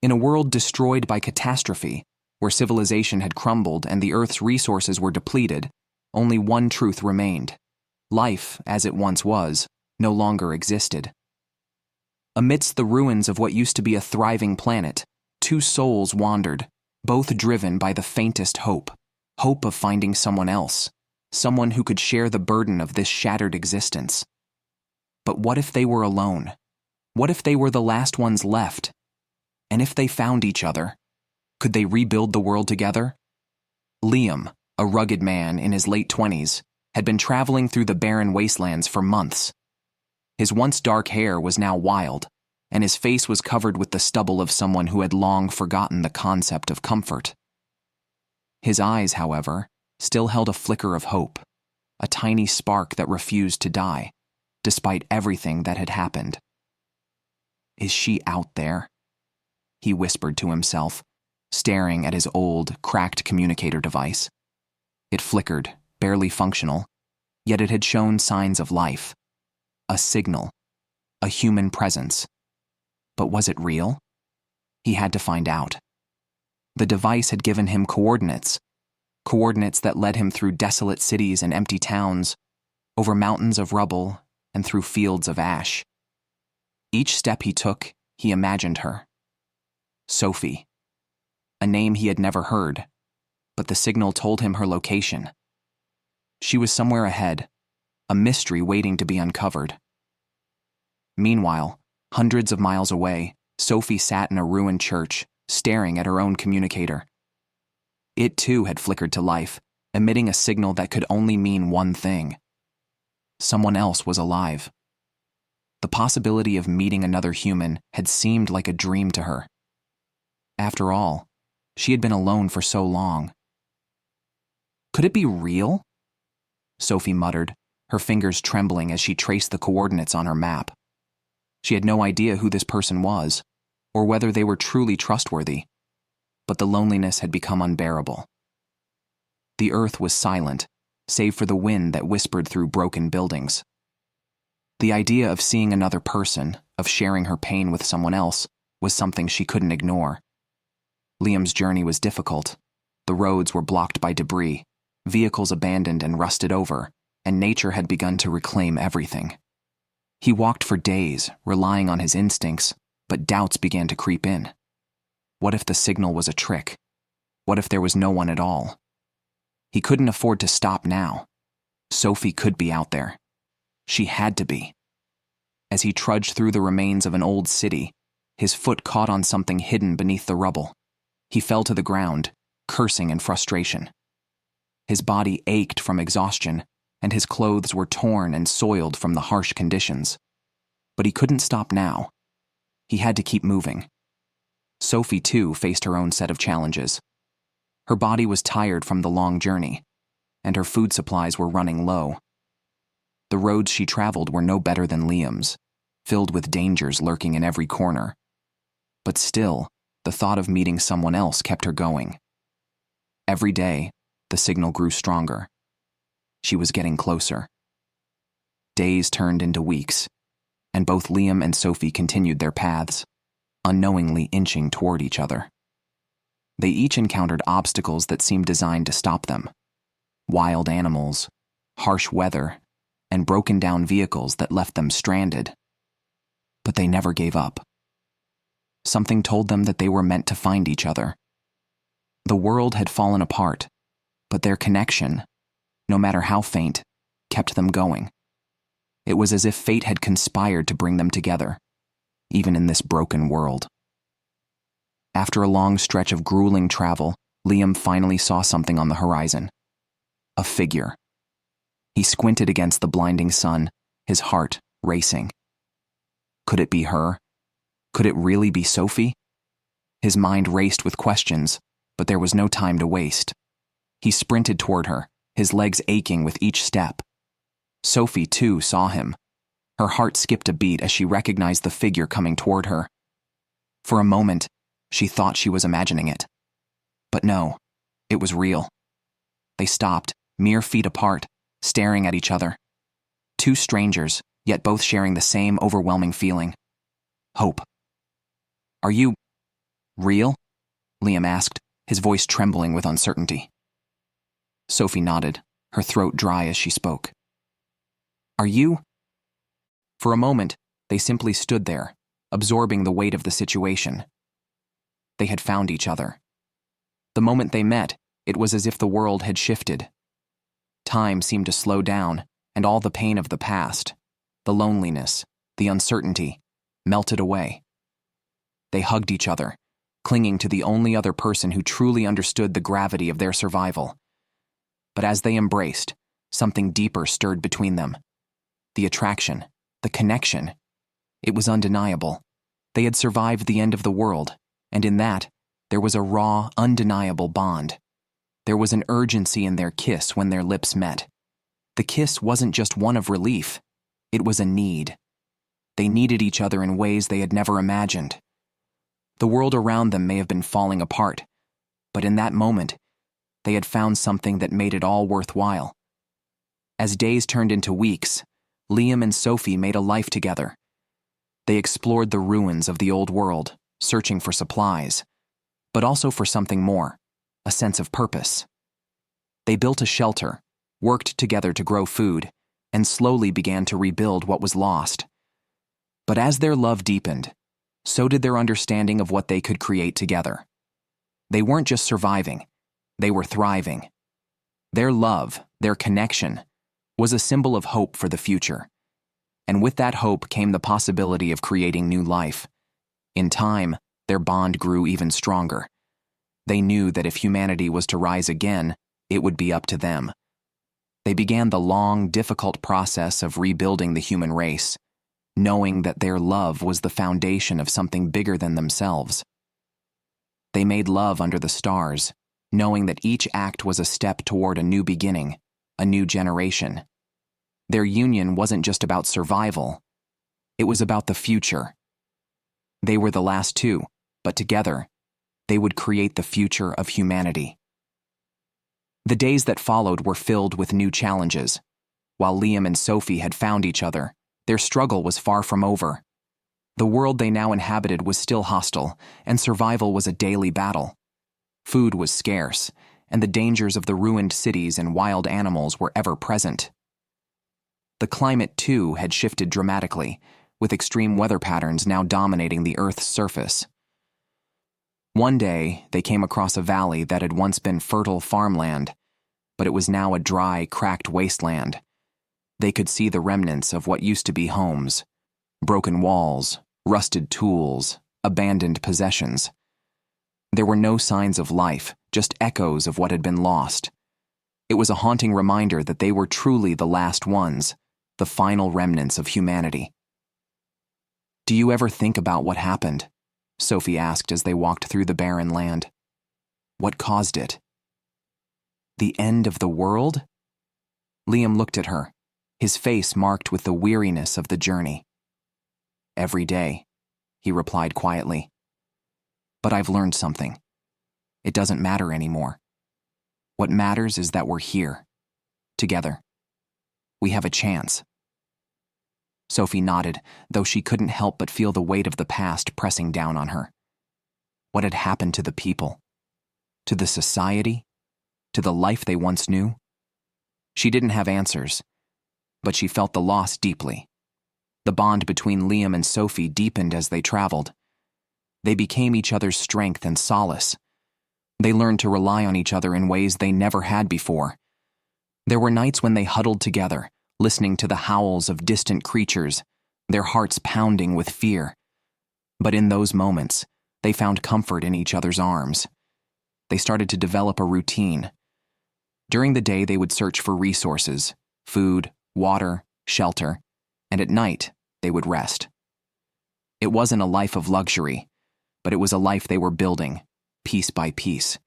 In a world destroyed by catastrophe, where civilization had crumbled and the Earth's resources were depleted, only one truth remained. Life, as it once was, no longer existed. Amidst the ruins of what used to be a thriving planet, two souls wandered, both driven by the faintest hope of finding someone else, someone who could share the burden of this shattered existence. But what if they were alone? What if they were the last ones left? And if they found each other, could they rebuild the world together? Liam, a rugged man in his late 20s, had been traveling through the barren wastelands for months. His once dark hair was now wild, and his face was covered with the stubble of someone who had long forgotten the concept of comfort. His eyes, however, still held a flicker of hope, a tiny spark that refused to die, despite everything that had happened. "Is she out there?" he whispered to himself, staring at his old, cracked communicator device. It flickered, barely functional, yet it had shown signs of life. A signal, a human presence. But was it real? He had to find out. The device had given him coordinates that led him through desolate cities and empty towns, over mountains of rubble, and through fields of ash. Each step he took, he imagined her. Sophie. A name he had never heard, but the signal told him her location. She was somewhere ahead, a mystery waiting to be uncovered. Meanwhile, hundreds of miles away, Sophie sat in a ruined church, staring at her own communicator. It too had flickered to life, emitting a signal that could only mean one thing. Someone else was alive. The possibility of meeting another human had seemed like a dream to her. After all, she had been alone for so long. Could it be real? Sophie muttered, her fingers trembling as she traced the coordinates on her map. She had no idea who this person was, or whether they were truly trustworthy, but the loneliness had become unbearable. The earth was silent, save for the wind that whispered through broken buildings. The idea of seeing another person, of sharing her pain with someone else, was something she couldn't ignore. Liam's journey was difficult. The roads were blocked by debris, vehicles abandoned and rusted over, and nature had begun to reclaim everything. He walked for days, relying on his instincts, but doubts began to creep in. What if the signal was a trick? What if there was no one at all? He couldn't afford to stop now. Sophie could be out there. She had to be. As he trudged through the remains of an old city, his foot caught on something hidden beneath the rubble. He fell to the ground, cursing in frustration. His body ached from exhaustion, and his clothes were torn and soiled from the harsh conditions. But he couldn't stop now. He had to keep moving. Sophie, too, faced her own set of challenges. Her body was tired from the long journey, and her food supplies were running low. The roads she traveled were no better than Liam's, filled with dangers lurking in every corner. But still, the thought of meeting someone else kept her going. Every day, the signal grew stronger. She was getting closer. Days turned into weeks, and both Liam and Sophie continued their paths, unknowingly inching toward each other. They each encountered obstacles that seemed designed to stop them. Wild animals, harsh weather, and broken-down vehicles that left them stranded. But they never gave up. Something told them that they were meant to find each other. The world had fallen apart, but their connection, no matter how faint, kept them going. It was as if fate had conspired to bring them together, even in this broken world. After a long stretch of grueling travel, Liam finally saw something on the horizon. A figure. He squinted against the blinding sun, his heart racing. Could it be her? Could it really be Sophie? His mind raced with questions, but there was no time to waste. He sprinted toward her, his legs aching with each step. Sophie, too, saw him. Her heart skipped a beat as she recognized the figure coming toward her. For a moment, she thought she was imagining it. But no, it was real. They stopped, mere feet apart, staring at each other. Two strangers, yet both sharing the same overwhelming feeling. Hope. "Are you Real? Liam asked, his voice trembling with uncertainty. Sophie nodded, her throat dry as she spoke. Are you? For a moment, they simply stood there, absorbing the weight of the situation. They had found each other. The moment they met, it was as if the world had shifted. Time seemed to slow down, and all the pain of the past, the loneliness, the uncertainty, melted away. They hugged each other, clinging to the only other person who truly understood the gravity of their survival. But as they embraced, something deeper stirred between them. The attraction, the connection. It was undeniable. They had survived the end of the world, and in that, there was a raw, undeniable bond. There was an urgency in their kiss when their lips met. The kiss wasn't just one of relief. It was a need. They needed each other in ways they had never imagined. The world around them may have been falling apart, but in that moment, they had found something that made it all worthwhile. As days turned into weeks, Liam and Sophie made a life together. They explored the ruins of the old world, searching for supplies, but also for something more, a sense of purpose. They built a shelter, worked together to grow food, and slowly began to rebuild what was lost. But as their love deepened, so did their understanding of what they could create together. They weren't just surviving, they were thriving. Their love, their connection, was a symbol of hope for the future. And with that hope came the possibility of creating new life. In time, their bond grew even stronger. They knew that if humanity was to rise again, it would be up to them. They began the long, difficult process of rebuilding the human race, knowing that their love was the foundation of something bigger than themselves. They made love under the stars, knowing that each act was a step toward a new beginning, a new generation. Their union wasn't just about survival, it was about the future. They were the last two, but together, they would create the future of humanity. The days that followed were filled with new challenges. While Liam and Sophie had found each other, their struggle was far from over. The world they now inhabited was still hostile, and survival was a daily battle. Food was scarce, and the dangers of the ruined cities and wild animals were ever present. The climate, too, had shifted dramatically, with extreme weather patterns now dominating the Earth's surface. One day, they came across a valley that had once been fertile farmland, but it was now a dry, cracked wasteland. They could see the remnants of what used to be homes: broken walls, rusted tools, abandoned possessions. There were no signs of life, just echoes of what had been lost. It was a haunting reminder that they were truly the last ones, the final remnants of humanity. "Do you ever think about what happened?" Sophie asked as they walked through the barren land. "What caused it?" "The end of the world?" Liam looked at her, his face marked with the weariness of the journey. "Every day," he replied quietly. "But I've learned something. It doesn't matter anymore. What matters is that we're here, together. We have a chance." Sophie nodded, though she couldn't help but feel the weight of the past pressing down on her. What had happened to the people? To the society? To the life they once knew? She didn't have answers, but she felt the loss deeply. The bond between Liam and Sophie deepened as they traveled. They became each other's strength and solace. They learned to rely on each other in ways they never had before. There were nights when they huddled together, listening to the howls of distant creatures, their hearts pounding with fear. But in those moments, they found comfort in each other's arms. They started to develop a routine. During the day, they would search for resources: food, water, shelter, and at night, they would rest. It wasn't a life of luxury, but it was a life they were building, piece by piece.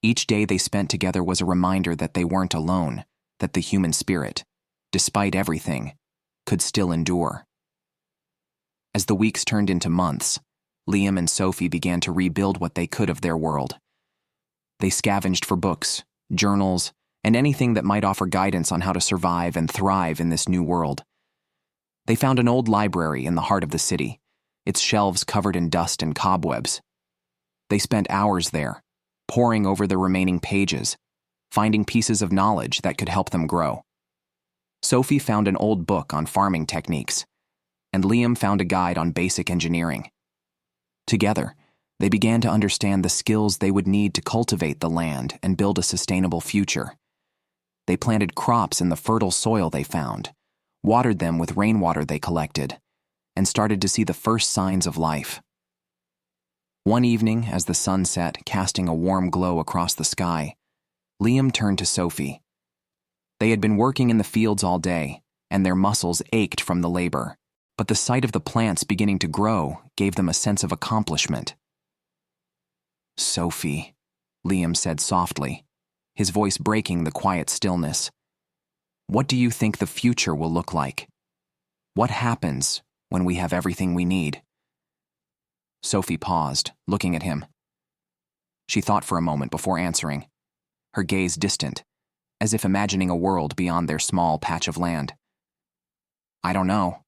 Each day they spent together was a reminder that they weren't alone, that the human spirit, despite everything, could still endure. As the weeks turned into months, Liam and Sophie began to rebuild what they could of their world. They scavenged for books, journals, and anything that might offer guidance on how to survive and thrive in this new world. They found an old library in the heart of the city, its shelves covered in dust and cobwebs. They spent hours there, poring over the remaining pages, finding pieces of knowledge that could help them grow. Sophie found an old book on farming techniques, and Liam found a guide on basic engineering. Together, they began to understand the skills they would need to cultivate the land and build a sustainable future. They planted crops in the fertile soil they found, watered them with rainwater they collected, and started to see the first signs of life. One evening, as the sun set, casting a warm glow across the sky, Liam turned to Sophie. They had been working in the fields all day, and their muscles ached from the labor, but the sight of the plants beginning to grow gave them a sense of accomplishment. "Sophie," Liam said softly, his voice breaking the quiet stillness. "What do you think the future will look like? What happens when we have everything we need?" Sophie paused, looking at him. She thought for a moment before answering, her gaze distant, as if imagining a world beyond their small patch of land. "I don't know.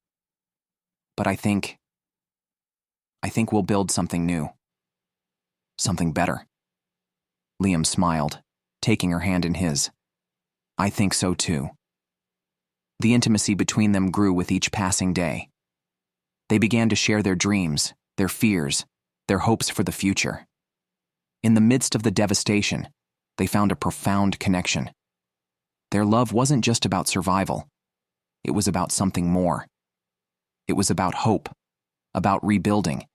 But I think we'll build something new. Something better." Liam smiled, taking her hand in his. "I think so too." The intimacy between them grew with each passing day. They began to share their dreams, their fears, their hopes for the future. In the midst of the devastation, they found a profound connection. Their love wasn't just about survival. It was about something more. It was about hope, about rebuilding,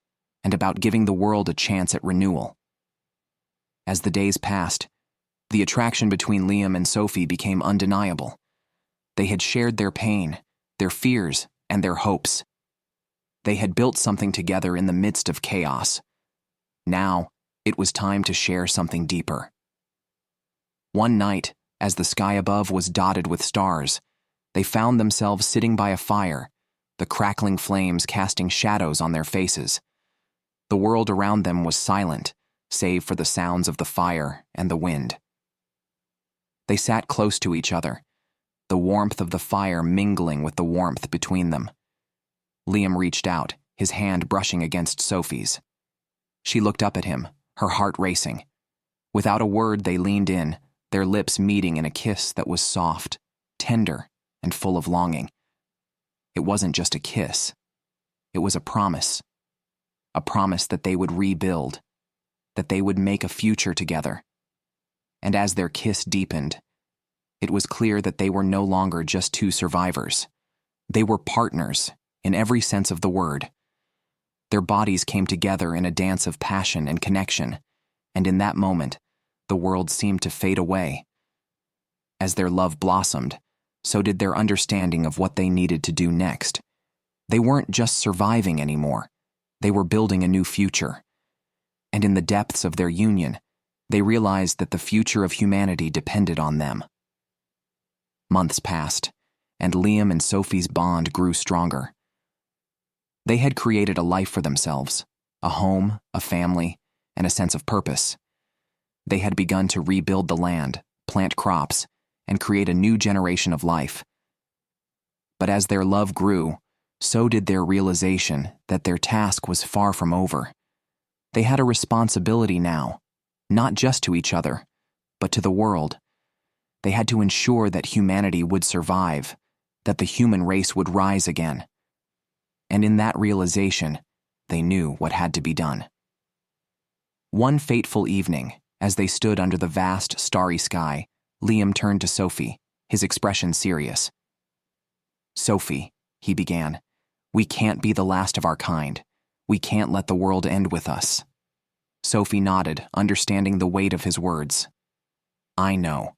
and about giving the world a chance at renewal. As the days passed, the attraction between Liam and Sophie became undeniable. They had shared their pain, their fears, and their hopes. They had built something together in the midst of chaos. Now, it was time to share something deeper. One night, as the sky above was dotted with stars, they found themselves sitting by a fire, the crackling flames casting shadows on their faces. The world around them was silent, save for the sounds of the fire and the wind. They sat close to each other, the warmth of the fire mingling with the warmth between them. Liam reached out, his hand brushing against Sophie's. She looked up at him, her heart racing. Without a word, they leaned in, their lips meeting in a kiss that was soft, tender, and full of longing. It wasn't just a kiss. It was a promise that they would rebuild, that they would make a future together. And as their kiss deepened, it was clear that they were no longer just two survivors. They were partners, in every sense of the word. Their bodies came together in a dance of passion and connection, and in that moment, the world seemed to fade away. As their love blossomed, so did their understanding of what they needed to do next. They weren't just surviving anymore. They were building a new future. And in the depths of their union, they realized that the future of humanity depended on them. Months passed, and Liam and Sophie's bond grew stronger. They had created a life for themselves, a home, a family, and a sense of purpose. They had begun to rebuild the land, plant crops, and create a new generation of life. But as their love grew, so did their realization that their task was far from over. They had a responsibility now, not just to each other, but to the world. They had to ensure that humanity would survive, that the human race would rise again. And in that realization, they knew what had to be done. One fateful evening, as they stood under the vast, starry sky, Liam turned to Sophie, his expression serious. "Sophie," he began, "we can't be the last of our kind. We can't let the world end with us." Sophie nodded, understanding the weight of his words. "I know.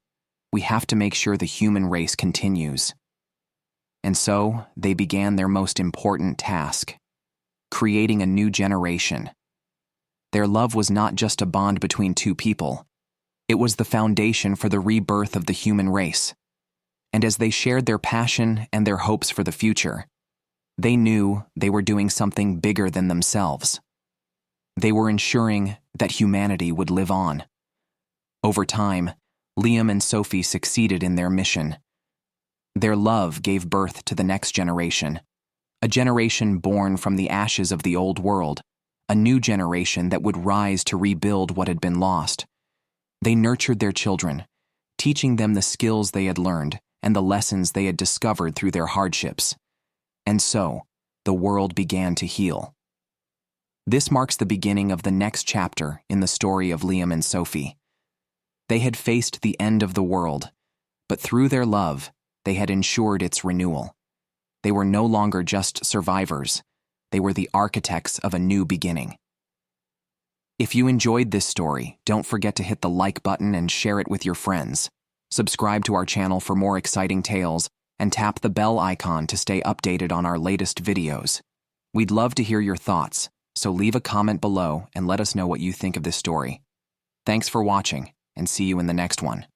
We have to make sure the human race continues." And so, they began their most important task, creating a new generation. Their love was not just a bond between two people. It was the foundation for the rebirth of the human race. And as they shared their passion and their hopes for the future, they knew they were doing something bigger than themselves. They were ensuring that humanity would live on. Over time, Liam and Sophie succeeded in their mission. Their love gave birth to the next generation, a generation born from the ashes of the old world, a new generation that would rise to rebuild what had been lost. They nurtured their children, teaching them the skills they had learned and the lessons they had discovered through their hardships. And so, the world began to heal. This marks the beginning of the next chapter in the story of Liam and Sophie. They had faced the end of the world, but through their love, they had ensured its renewal. They were no longer just survivors. They were the architects of a new beginning. If you enjoyed this story, don't forget to hit the like button and share it with your friends. Subscribe to our channel for more exciting tales and tap the bell icon to stay updated on our latest videos. We'd love to hear your thoughts, so leave a comment below and let us know what you think of this story. Thanks for watching, and see you in the next one.